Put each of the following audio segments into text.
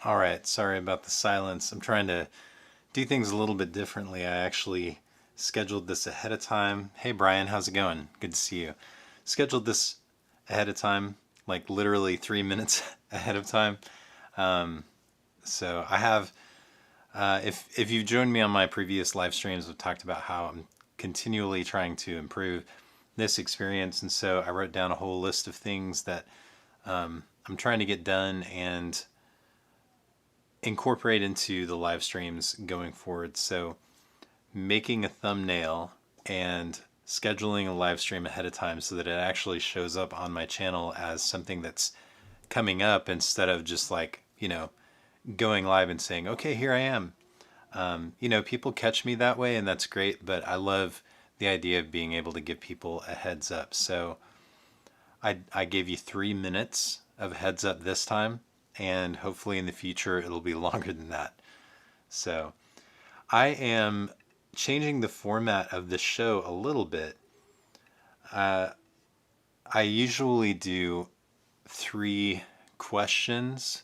All right, sorry about the silence. I'm trying to do things a little bit differently. I actually scheduled this ahead of time. Hey Brian, how's it going? Good to see you. Scheduled this ahead of time, like literally 3 minutes ahead of time. So I have, if you've joined me on my previous live streams, I've talked about how I'm continually trying to improve this experience, and so I wrote down a whole list of things that I'm trying to get done and incorporate into the live streams going forward. So making a thumbnail and scheduling a live stream ahead of time so that it actually shows up on my channel as something that's coming up instead of just like, going live and saying, okay, here I am. People catch me that way and that's great, but I love the idea of being able to give people a heads up. So I gave you 3 minutes of heads up this time, and hopefully in the future it'll be longer than that. So I am changing the format of the show a little bit. I usually do 3 questions.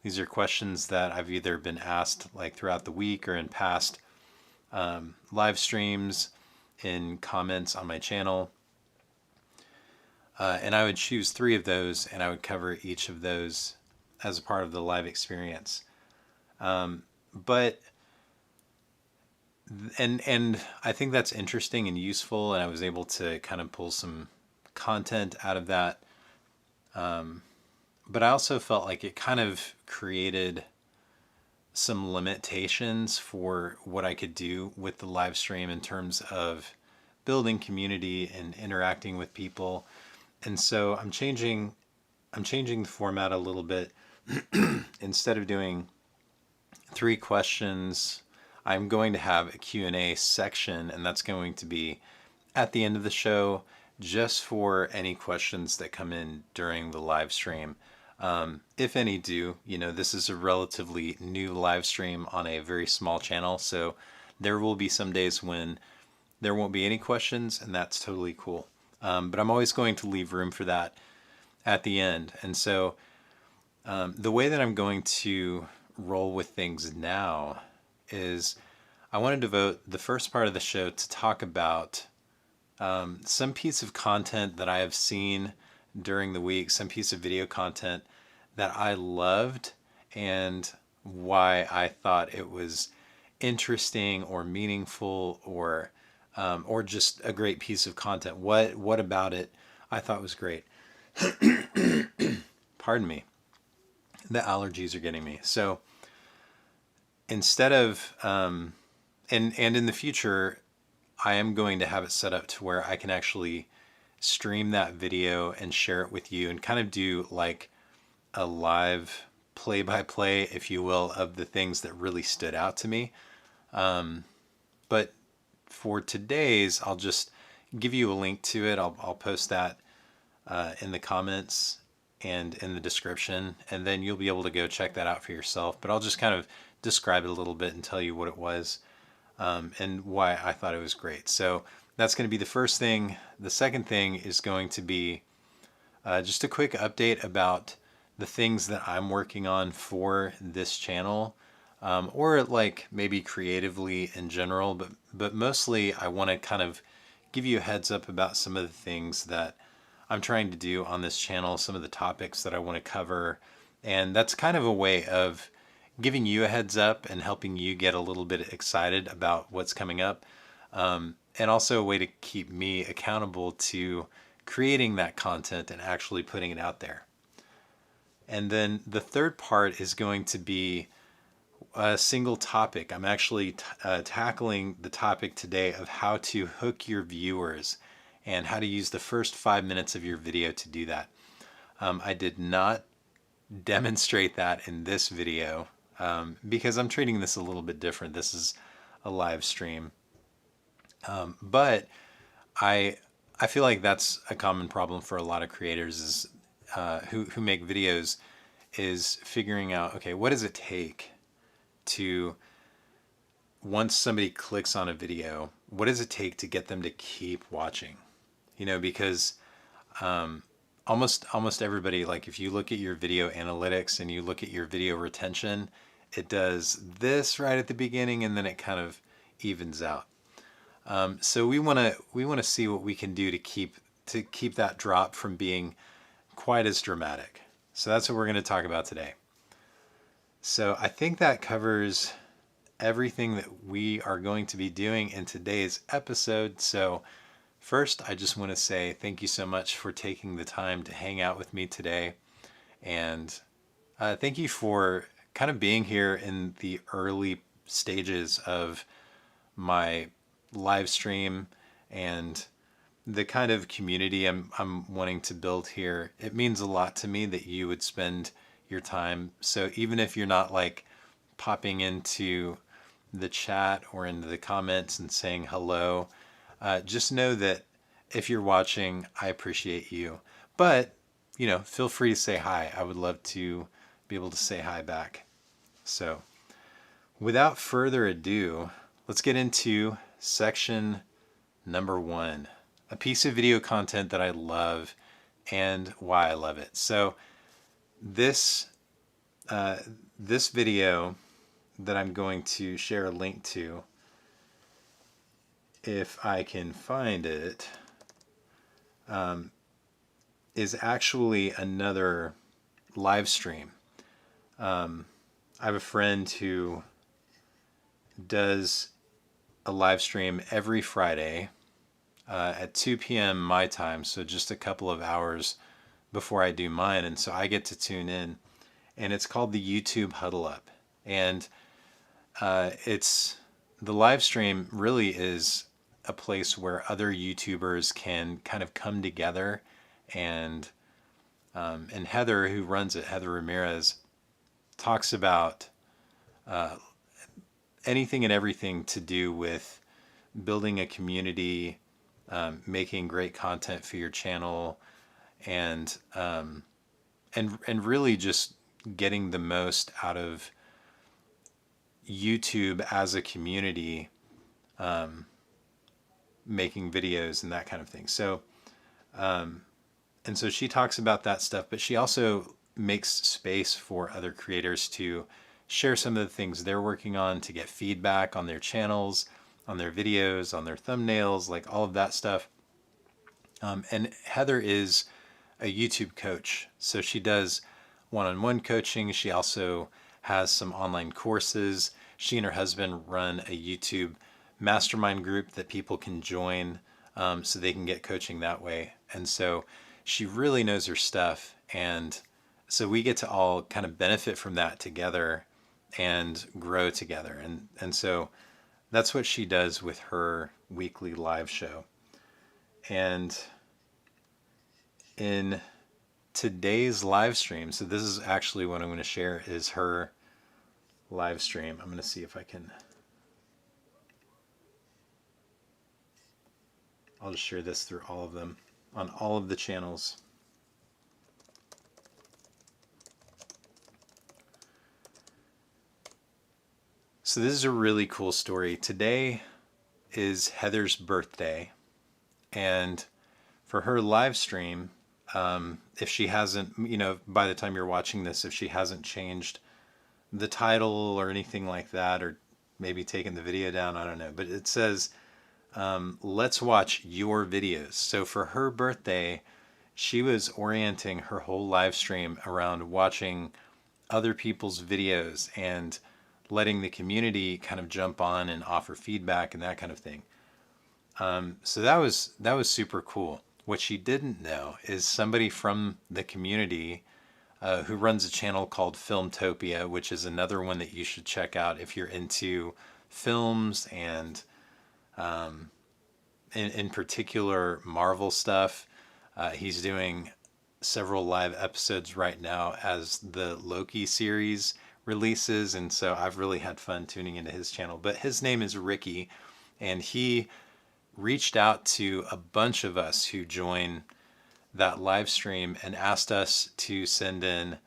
These are questions that I've either been asked like throughout the week or in past live streams, in comments on my channel. And I would choose 3 of those and I would cover each of those as a part of the live experience. But I think that's interesting and useful, and I was able to kind of pull some content out of that. But I also felt like it kind of created some limitations for what I could do with the live stream in terms of building community and interacting with people. And so I'm changing the format a little bit. Instead of doing 3 questions, I'm going to have a Q&A section, and that's going to be at the end of the show just for any questions that come in during the live stream. If any do, this is a relatively new live stream on a very small channel, so there will be some days when there won't be any questions, and that's totally cool. But I'm always going to leave room for that at the end. And so the way that I'm going to roll with things now is I want to devote the first part of the show to talk about some piece of content that I have seen during the week, some piece of video content that I loved and why I thought it was interesting or meaningful or just a great piece of content. What about it I thought was great? Pardon me. The allergies are getting me. So instead of and in the future, I am going to have it set up to where I can actually stream that video and share it with you and kind of do like a live play-by-play, if you will, of the things that really stood out to me. But for today's, I'll just give you a link to it. I'll post that in the comments and in the description, and then you'll be able to go check that out for yourself. But I'll just kind of describe it a little bit and tell you what it was and why I thought it was great. So that's going to be the first thing. The second thing is going to be just a quick update about the things that I'm working on for this channel, or like maybe creatively in general, but mostly I want to kind of give you a heads up about some of the things that I'm trying to do on this channel, some of the topics that I want to cover, and that's kind of a way of giving you a heads up and helping you get a little bit excited about what's coming up, and also a way to keep me accountable to creating that content and actually putting it out there. And then the third part is going to be a single topic. I'm actually tackling the topic today of how to hook your viewers and how to use the first 5 minutes of your video to do that. I did not demonstrate that in this video because I'm treating this a little bit different. This is a live stream. But I feel like that's a common problem for a lot of creators is who make videos, is figuring out, okay, what does it take to, once somebody clicks on a video, what does it take to get them to keep watching? Because almost everybody, like if you look at your video analytics and you look at your video retention, it does this right at the beginning and then it kind of evens out. So we want to see what we can do to keep that drop from being quite as dramatic. So that's what we're going to talk about today. So I think that covers everything that we are going to be doing in today's episode. So first, I just want to say thank you so much for taking the time to hang out with me today. And thank you for kind of being here in the early stages of my live stream and the kind of community I'm wanting to build here. It means a lot to me that you would spend your time. So even if you're not like popping into the chat or into the comments and saying hello, just know that if you're watching, I appreciate you. But, feel free to say hi. I would love to be able to say hi back. So without further ado, let's get into section number 1, a piece of video content that I love and why I love it. So this video that I'm going to share a link to, if I can find it, is actually another live stream. I have a friend who does a live stream every Friday at 2 p.m. my time, so just a couple of hours before I do mine, and so I get to tune in, and it's called the YouTube Huddle Up, and it's the live stream really is a place where other YouTubers can kind of come together, and Heather, who runs it, Heather Ramirez, talks about anything and everything to do with building a community, making great content for your channel, and really just getting the most out of YouTube as a community, making videos and that kind of thing. So, and so she talks about that stuff, but she also makes space for other creators to share some of the things they're working on, to get feedback on their channels, on their videos, on their thumbnails, like all of that stuff. And Heather is a YouTube coach. So she does one-on-one coaching. She also has some online courses. She and her husband run a YouTube mastermind group that people can join, so they can get coaching that way. And so she really knows her stuff. And so we get to all kind of benefit from that together and grow together. And so that's what she does with her weekly live show. And in today's live stream, so this is actually what I'm going to share is her live stream. I'm going to see if I can, I'll just share this through all of them on all of the channels. So this is a really cool story. Today is Heather's birthday, and for her live stream, if she hasn't, by the time you're watching this, if she hasn't changed the title or anything like that, or maybe taken the video down, I don't know, but it says, let's watch your videos. So for her birthday, she was orienting her whole live stream around watching other people's videos and letting the community kind of jump on and offer feedback and that kind of thing. So that was super cool. What she didn't know is somebody from the community who runs a channel called Filmtopia, which is another one that you should check out if you're into films and in particular Marvel stuff. He's doing several live episodes right now as the Loki series releases, and so I've really had fun tuning into his channel. But his name is Ricky, and he reached out to a bunch of us who join that live stream and asked us to send in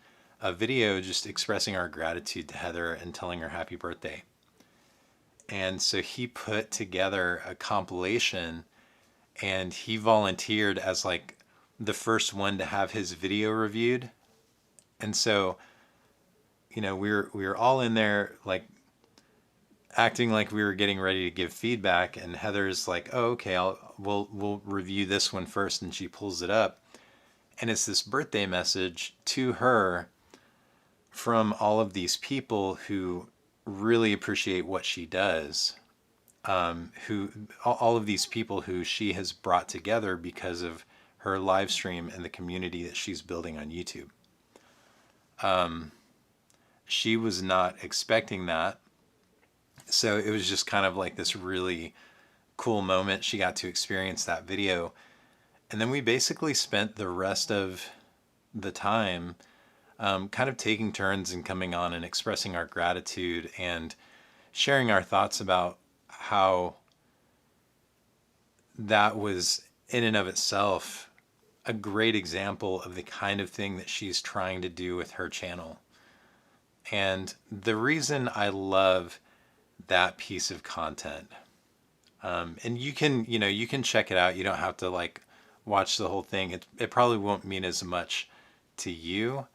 a video just expressing our gratitude to Heather and telling her happy birthday. And so he put together a compilation, and he volunteered as like the first one to have his video reviewed. And so, we were all in there like acting like we were getting ready to give feedback, and Heather's like, "Oh, okay, we'll review this one first," and she pulls it up, and it's this birthday message to her from all of these people who really appreciate what she does, who all of these people who she has brought together because of her live stream and the community that she's building on YouTube. She was not expecting that. So it was just kind of like this really cool moment. She got to experience that video. And then we basically spent the rest of the time kind of taking turns and coming on and expressing our gratitude and sharing our thoughts about how that was in and of itself a great example of the kind of thing that she's trying to do with her channel. And the reason I love that piece of content, and you can check it out. You don't have to like watch the whole thing. It probably won't mean as much to you,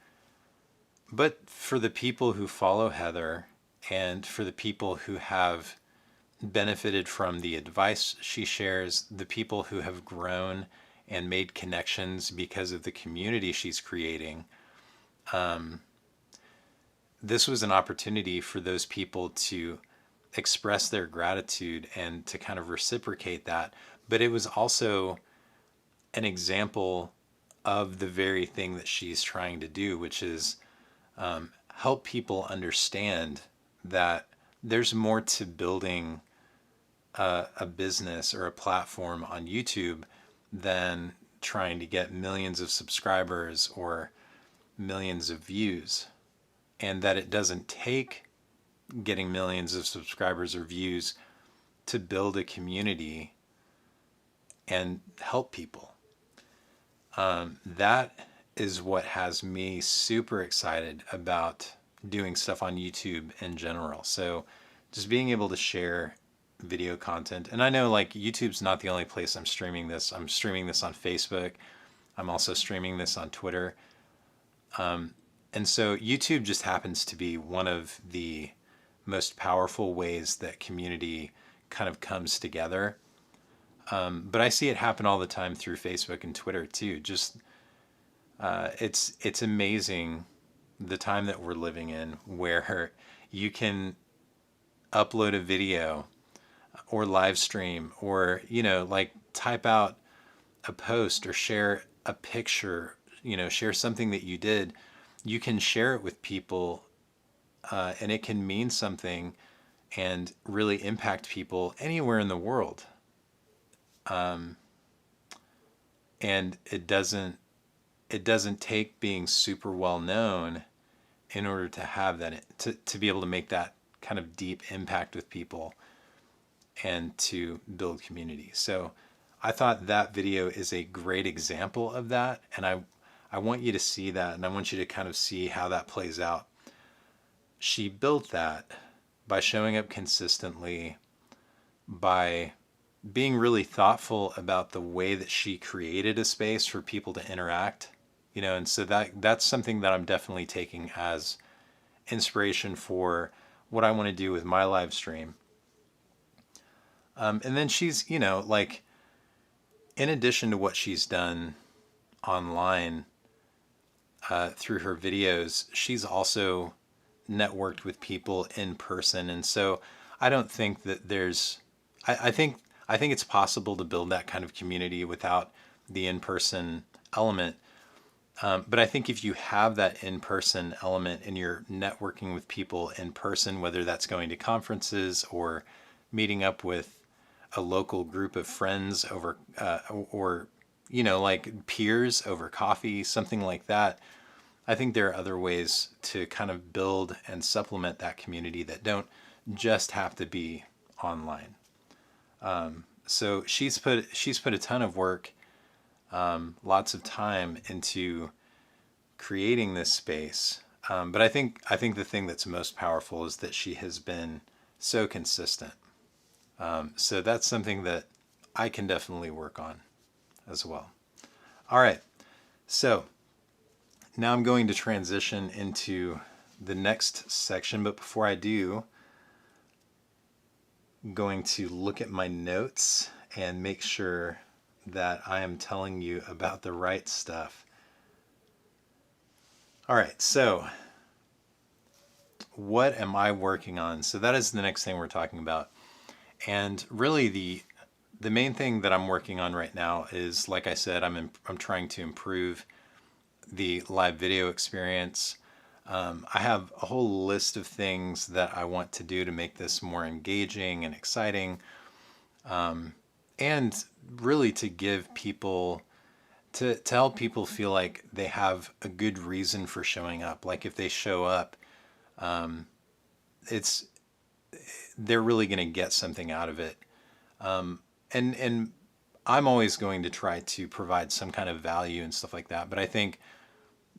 but for the people who follow Heather and for the people who have benefited from the advice she shares, the people who have grown and made connections because of the community she's creating, this was an opportunity for those people to express their gratitude and to kind of reciprocate that. But it was also an example of the very thing that she's trying to do, which is help people understand that there's more to building a business or a platform on YouTube than trying to get millions of subscribers or millions of views, and that it doesn't take getting millions of subscribers or views to build a community and help people. That is what has me super excited about doing stuff on YouTube in general. So just being able to share video content. And I know like YouTube's not the only place I'm streaming this. I'm streaming this on Facebook. I'm also streaming this on Twitter. And so YouTube just happens to be one of the most powerful ways that community kind of comes together. But I see it happen all the time through Facebook and Twitter too. Just it's amazing the time that we're living in where you can upload a video or live stream or like type out a post or share a picture, share something that you did. You can share it with people, and it can mean something and really impact people anywhere in the world. And it doesn't take being super well known in order to have that, to be able to make that kind of deep impact with people and to build community. So I thought that video is a great example of that, and I want you to see that, and I want you to kind of see how that plays out. She built that by showing up consistently, by being really thoughtful about the way that she created a space for people to interact, and so that's something that I'm definitely taking as inspiration for what I want to do with my live stream. And then she's, like, in addition to what she's done online through her videos, she's also networked with people in person. And so I don't think that I think it's possible to build that kind of community without the in-person element. But I think if you have that in-person element and you're networking with people in person, whether that's going to conferences or meeting up with a local group of friends over, or, like peers over coffee, something like that, I think there are other ways to kind of build and supplement that community that don't just have to be online. So she's put a ton of work, lots of time into creating this space. But I think the thing that's most powerful is that she has been so consistent. So that's something that I can definitely work on as well. All right. So now I'm going to transition into the next section, but before I do, I'm going to look at my notes and make sure that I am telling you about the right stuff. All right, so what am I working on? So that is the next thing we're talking about. And really the main thing that I'm working on right now is, like I said, I'm trying to improve the live video experience. I have a whole list of things that I want to do to make this more engaging and exciting, and really to give people, to help people feel like they have a good reason for showing up. Like if they show up, it's they're really going to get something out of it. And I'm always going to try to provide some kind of value and stuff like that. But I think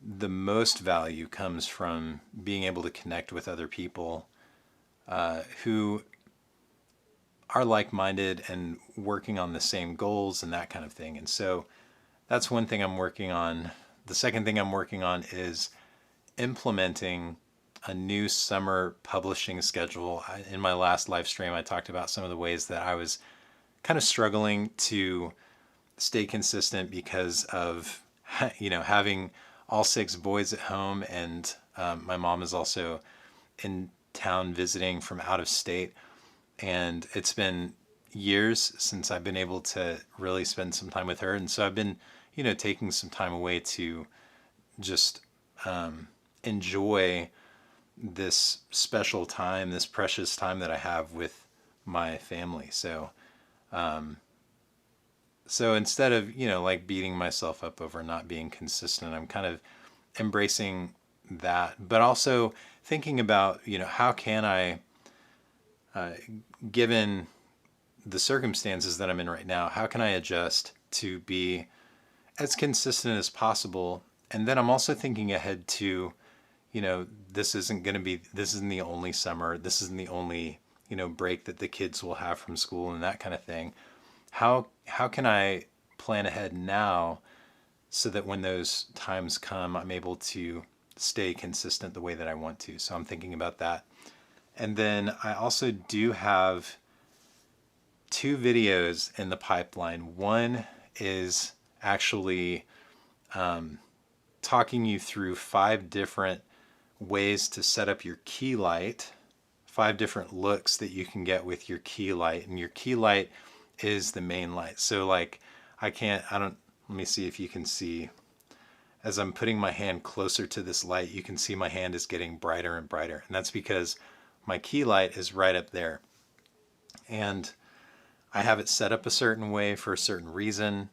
the most value comes from being able to connect with other people who are like-minded and working on the same goals and that kind of thing. And so that's one thing I'm working on. The second thing I'm working on is implementing a new summer publishing schedule. In my last live stream, I talked about some of the ways that I was kind of struggling to stay consistent because of, having all 6 boys at home, and my mom is also in town visiting from out of state. And it's been years since I've been able to really spend some time with her. And so I've been, taking some time away to just enjoy this special time, this precious time that I have with my family. So instead of, like beating myself up over not being consistent, I'm kind of embracing that, but also thinking about, how can I, given the circumstances that I'm in right now, how can I adjust to be as consistent as possible? And then I'm also thinking ahead to, this isn't the only summer. This isn't the only, break that the kids will have from school and that kind of thing. How can I plan ahead now so that when those times come, I'm able to stay consistent the way that I want to? So I'm thinking about that. And then I also do have 2 videos in the pipeline. One is actually talking you through 5 different ways to set up your key light, 5 different looks that you can get with your key light. And your key light is the main light. So like let me see if you can see, as I'm putting my hand closer to this light, you can see my hand is getting brighter and brighter. And that's because my key light is right up there. And I have it set up a certain way for a certain reason.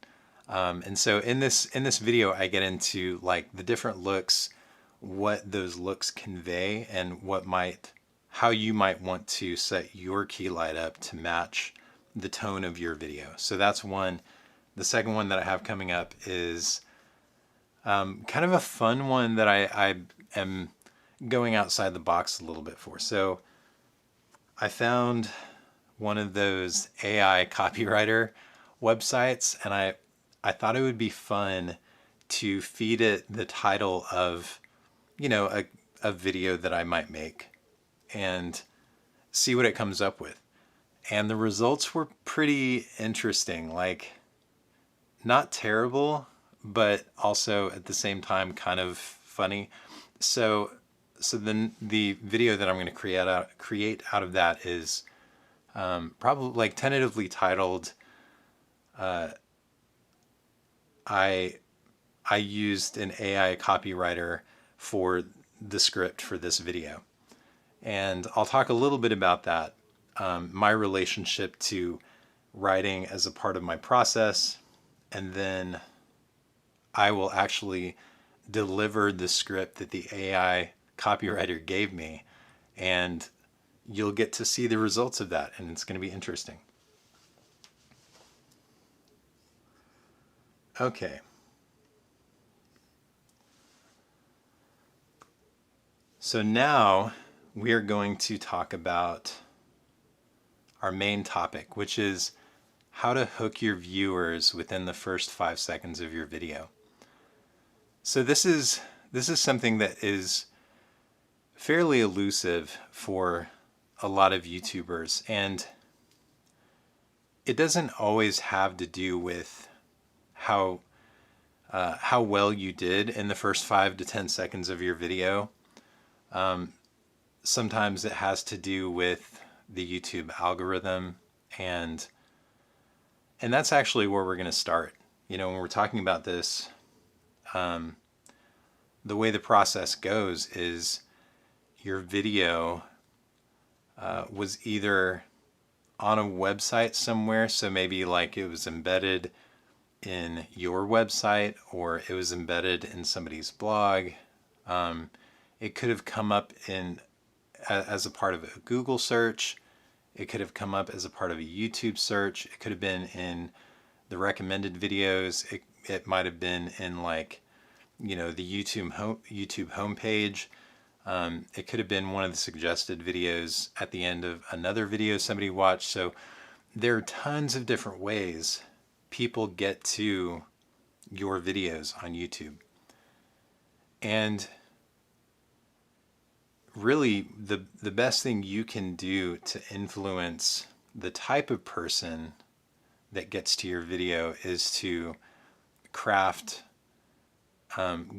And so in this video, I get into like the different looks, what those looks convey, and how you might want to set your key light up to match the tone of your video. So that's one. The second one that I have coming up is kind of a fun one that I am going outside the box a little bit for. So I found one of those AI copywriter websites, and I thought it would be fun to feed it the title of, a video that I might make and see what it comes up with. And the results were pretty interesting, like not terrible, but also at the same time kind of funny. So then the video that I'm going to create out of that is probably like tentatively titled, I used an AI copywriter for the script for this video. And I'll talk a little bit about that, my relationship to writing as a part of my process, and then I will actually deliver the script that the AI copywriter gave me, and you'll get to see the results of that, and it's going to be interesting. Okay. So now we are going to talk about our main topic, which is how to hook your viewers within the first 5 seconds of your video. So this is something that is fairly elusive for a lot of YouTubers, and it doesn't always have to do with how well you did in the first 5 to 10 seconds of your video. Sometimes it has to do with the YouTube algorithm, and that's actually where we're going to start. You know, when we're talking about this, the way the process goes is your video was either on a website somewhere, so maybe like it was embedded in your website, or it was embedded in somebody's blog. It could have come up as a part of a Google search. It could have come up as a part of a YouTube search. It could have been in the recommended videos. It might have been in, like, you know, the YouTube homepage. It could have been one of the suggested videos at the end of another video somebody watched. So there are tons of different ways people get to your videos on YouTube. And really, the best thing you can do to influence the type of person that gets to your video is to craft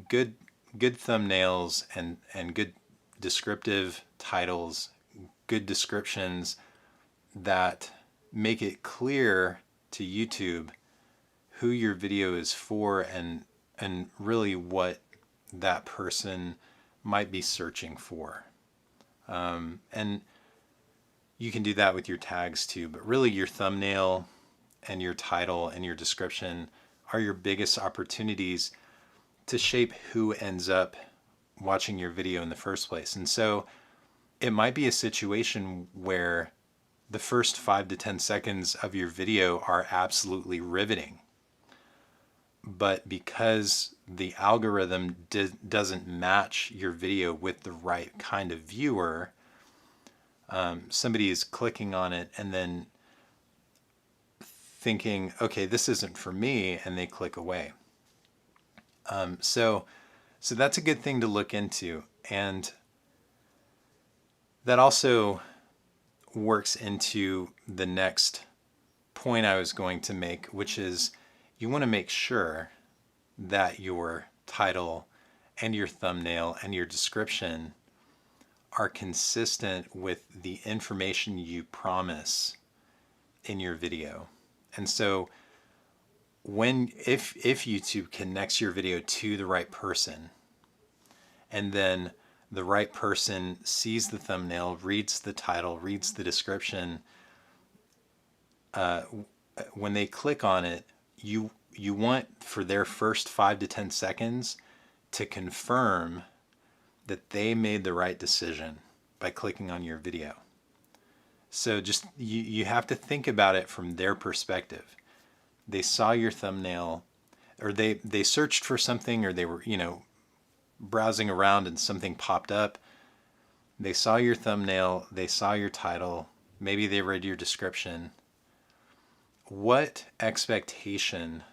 good thumbnails and good descriptive titles, good descriptions that make it clear to YouTube who your video is for, and really what that person might be searching for. And you can do that with your tags too, but really your thumbnail and your title and your description are your biggest opportunities to shape who ends up watching your video in the first place. And so it might be a situation where the first 5 to 10 seconds of your video are absolutely riveting, but because the algorithm doesn't match your video with the right kind of viewer, somebody is clicking on it and then thinking, okay, this isn't for me, and they click away. So that's a good thing to look into. And that also works into the next point I was going to make, which is you want to make sure that your title and your thumbnail and your description are consistent with the information you promise in your video. And so if YouTube connects your video to the right person, and then the right person sees the thumbnail, reads the title, reads the description, when they click on it, you want for their first 5 to 10 seconds to confirm that they made the right decision by clicking on your video. So just you have to think about it from their perspective. They saw your thumbnail, or they searched for something, or they were, you know, browsing around and something popped up. They saw your thumbnail, they saw your title, maybe they read your description. What expectation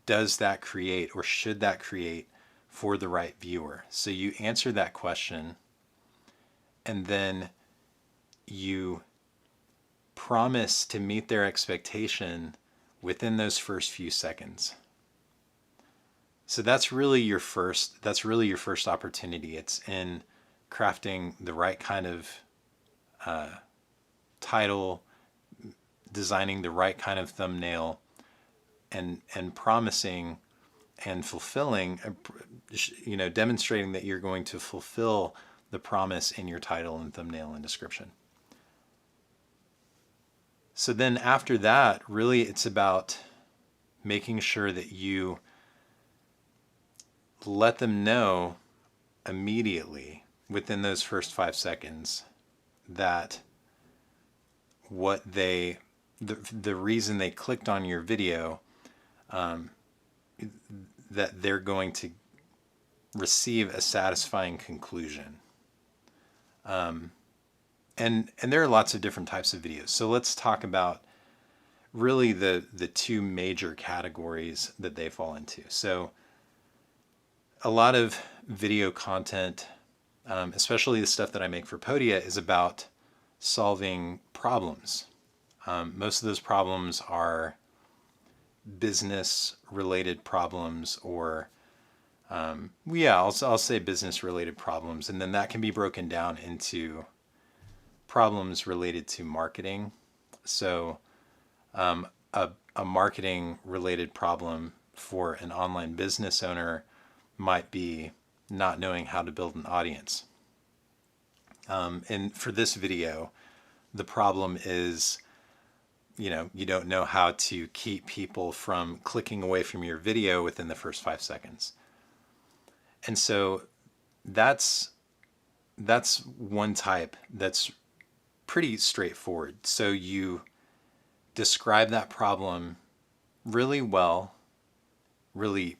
does that create, or should that create, for the right viewer? So you answer that question, and then you promise to meet their expectation within those first few seconds. So that's really your first opportunity. It's in crafting the right kind of title, designing the right kind of thumbnail, and promising and fulfilling, you know, demonstrating that you're going to fulfill the promise in your title and thumbnail and description. So then after that, really it's about making sure that you let them know immediately within those first 5 seconds that what the reason they clicked on your video, that they're going to receive a satisfying conclusion. And there are lots of different types of videos. So let's talk about really the two major categories that they fall into. So a lot of video content, especially the stuff that I make for Podia, is about solving problems. Most of those problems are business related problems, or I'll say business related problems, and then that can be broken down into problems related to marketing. So a marketing related problem for an online business owner might be not knowing how to build an audience. And for this video, the problem is, you don't know how to keep people from clicking away from your video within the first 5 seconds. And so that's one type that's pretty straightforward. So you describe that problem really well, really,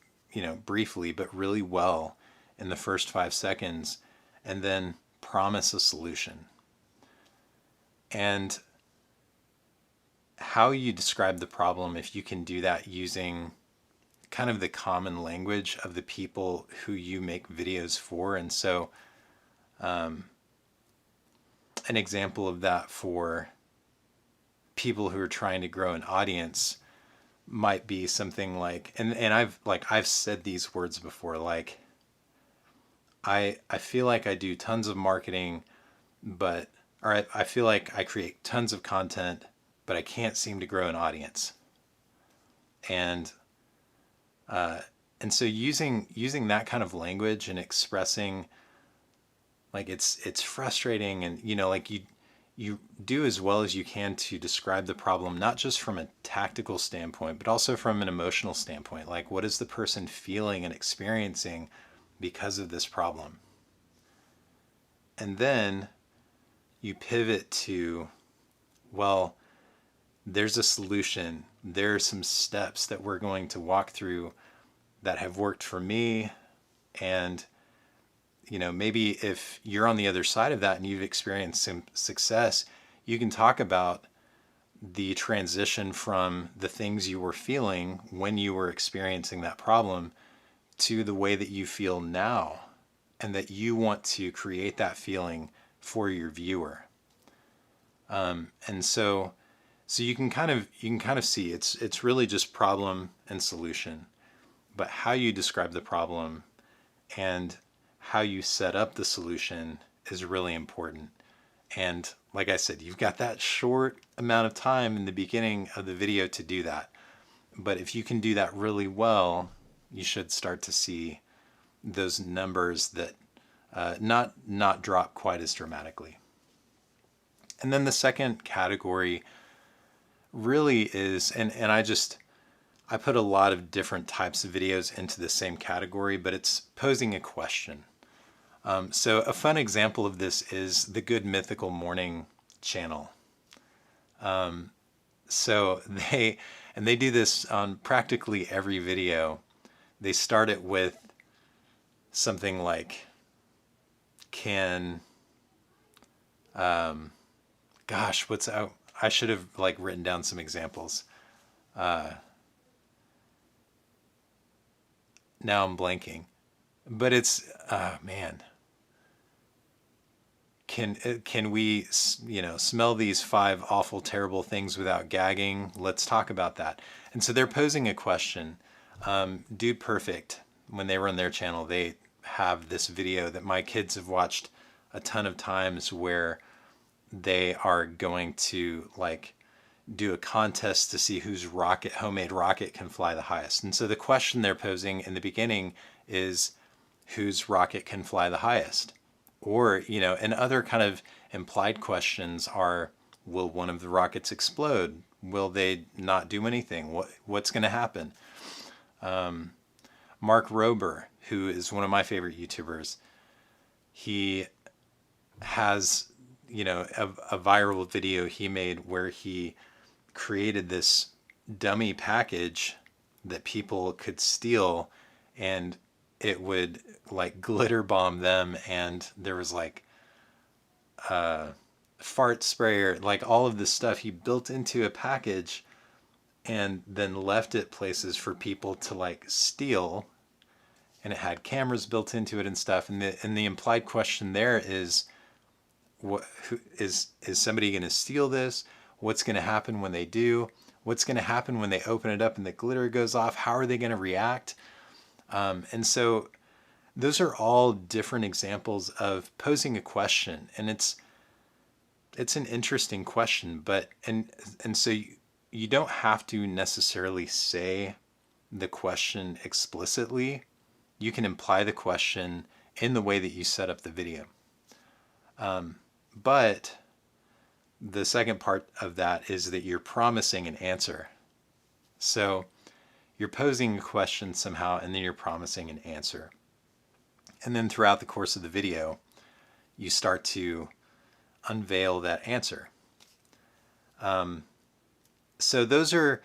briefly, but really well in the first 5 seconds, and then promise a solution. And how you describe the problem, if you can do that using kind of the common language of the people who you make videos for. And so an example of that for people who are trying to grow an audience might be something like, and I've said these words before, like, I feel like I do tons of marketing, I feel like I create tons of content, but I can't seem to grow an audience. And so using that kind of language and expressing, like, it's frustrating, and like you do as well as you can to describe the problem, not just from a tactical standpoint, but also from an emotional standpoint. Like, what is the person feeling and experiencing because of this problem? And then you pivot to, well, there's a solution. There are some steps that we're going to walk through that have worked for me. And, maybe if you're on the other side of that and you've experienced some success, you can talk about the transition from the things you were feeling when you were experiencing that problem to the way that you feel now, and that you want to create that feeling for your viewer. And so you can kind of see it's really just problem and solution, but how you describe the problem and how you set up the solution is really important. And like I said, you've got that short amount of time in the beginning of the video to do that. But if you can do that really well, you should start to see those numbers that not drop quite as dramatically. And then the second category really is, and I put a lot of different types of videos into the same category, but it's posing a question. So a fun example of this is the Good Mythical Morning channel. So they do this on practically every video. They start it with something like, I should have written down some examples. Now I'm blanking, but it's, man. Can we, smell these 5 awful, terrible things without gagging? Let's talk about that. And so they're posing a question. Dude Perfect, when they run their channel, they have this video that my kids have watched a ton of times, where they are going to do a contest to see whose homemade rocket can fly the highest. And so the question they're posing in the beginning is, whose rocket can fly the highest? Or, and other kind of implied questions are, will one of the rockets explode? Will they not do anything? What's going to happen? Mark Rober, who is one of my favorite YouTubers, he has, a viral video he made where he created this dummy package that people could steal, and it would glitter bomb them, and there was fart sprayer, all of this stuff he built into a package, and then left it places for people to steal. and it had cameras built into it and stuff. And the implied question there is, is somebody going to steal this? What's going to happen when they do? What's going to happen when they open it up and the glitter goes off? How are they going to react? And so those are all different examples of posing a question, and it's an interesting question, but and so you don't have to necessarily say the question explicitly. You can imply the question in the way that you set up the video. But the second part of that is that you're promising an answer. So you're posing a question somehow, and then you're promising an answer. And then throughout the course of the video, you start to unveil that answer. So those are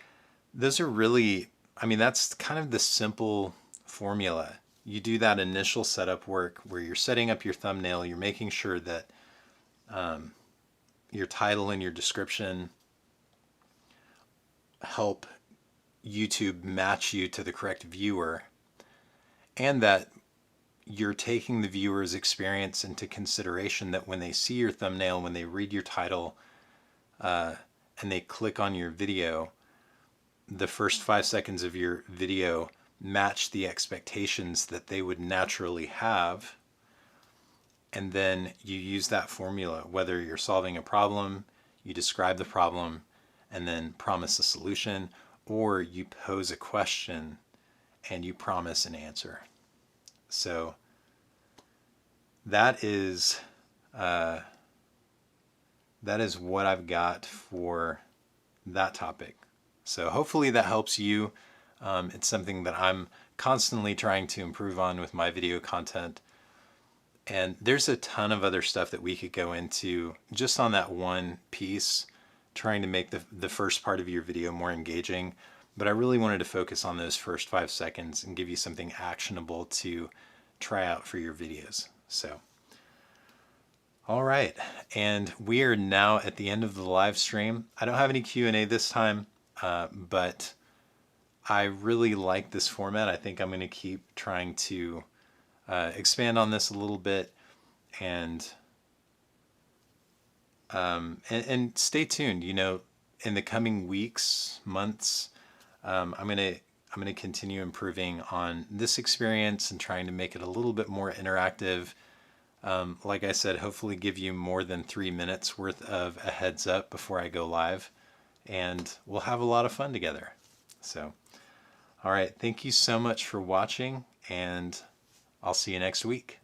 really, I mean, that's kind of the simple formula. You do that initial setup work where you're setting up your thumbnail, you're making sure that your title and your description help YouTube match you to the correct viewer, and that you're taking the viewer's experience into consideration, that when they see your thumbnail, when they read your title, and they click on your video, the first 5 seconds of your video match the expectations that they would naturally have. And then you use that formula, whether you're solving a problem, you describe the problem and then promise a solution, or you pose a question and you promise an answer. So that is what I've got for that topic. So hopefully that helps you. It's something that I'm constantly trying to improve on with my video content. And there's a ton of other stuff that we could go into just on that one piece, trying to make the first part of your video more engaging. But I really wanted to focus on those first 5 seconds and give you something actionable to try out for your videos. So, all right. And we are now at the end of the live stream. I don't have any Q&A this time, but I really like this format. I think I'm going to keep trying to expand on this a little bit, and stay tuned. You know, in the coming weeks, months, I'm gonna continue improving on this experience and trying to make it a little bit more interactive. Like I said, hopefully give you more than 3 minutes worth of a heads up before I go live, and we'll have a lot of fun together. So, all right, thank you so much for watching, and I'll see you next week.